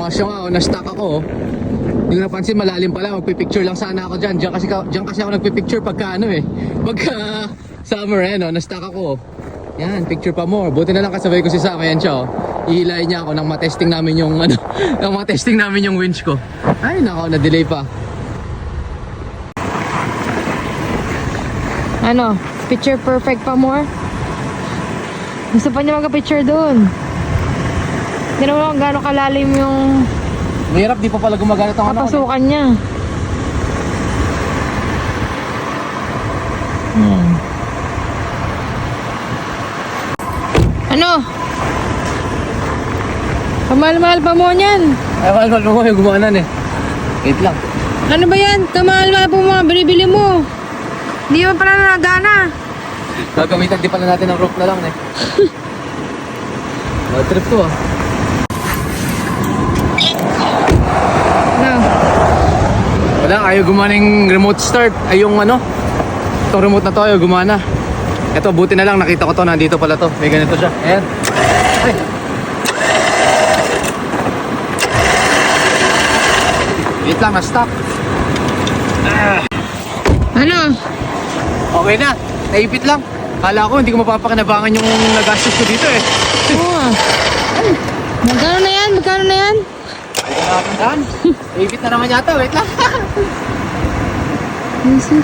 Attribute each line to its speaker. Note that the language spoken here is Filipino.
Speaker 1: Siya nga, na-stuck ako. Hindi ko napansin, malalim pala. Magpipicture lang sana ako dyan. Diyan kasi ako nagpipicture pagka ano eh. Pagka summer eh, no? Na-stuck ako. Yan, picture pa more. Buti na lang kasabay ko si Sam. Ayan siya, oh. Ihilayin niya ako nang matesting namin yung ano, nang matesting namin yung winch ko. Ay, nako, na-delay pa.
Speaker 2: Ano? Picture perfect pa more? Gusto pa niya magka-picture doon. Hindi naman kung gano'ng kalalim yung
Speaker 1: Mahirap, di pa pala gumagana itong ano.
Speaker 2: kapasukan niya. Ano? Kamahal-mahal pa mo niyan.
Speaker 1: Ay, mahal mo yung gumanan eh. Wait lang.
Speaker 2: Ano ba yan? Kamahal-mahal pa mo mga binibili mo. Hindi mo pala nagana.
Speaker 1: Gagamitan di pala natin ng rope na lang eh. Bad trip to ah.
Speaker 2: No.
Speaker 1: Wala, ayaw gumana yung remote start. Ay yung ano, itong remote na to ayaw gumana. Ito, buti na lang nakita ko to, nandito pala to. May ganito siya. Ayan. Ay. Wait lang, na-stop.
Speaker 2: Ano?
Speaker 1: Okay na, naipit lang. Kala ko hindi ko mapapakinabangan yung nagastos ko dito eh.
Speaker 2: Oo ah. Magkano na yan? Magkano na yan?
Speaker 1: Ay, nakakandaan. Naipit na naman yata, wait lang.
Speaker 2: Easy.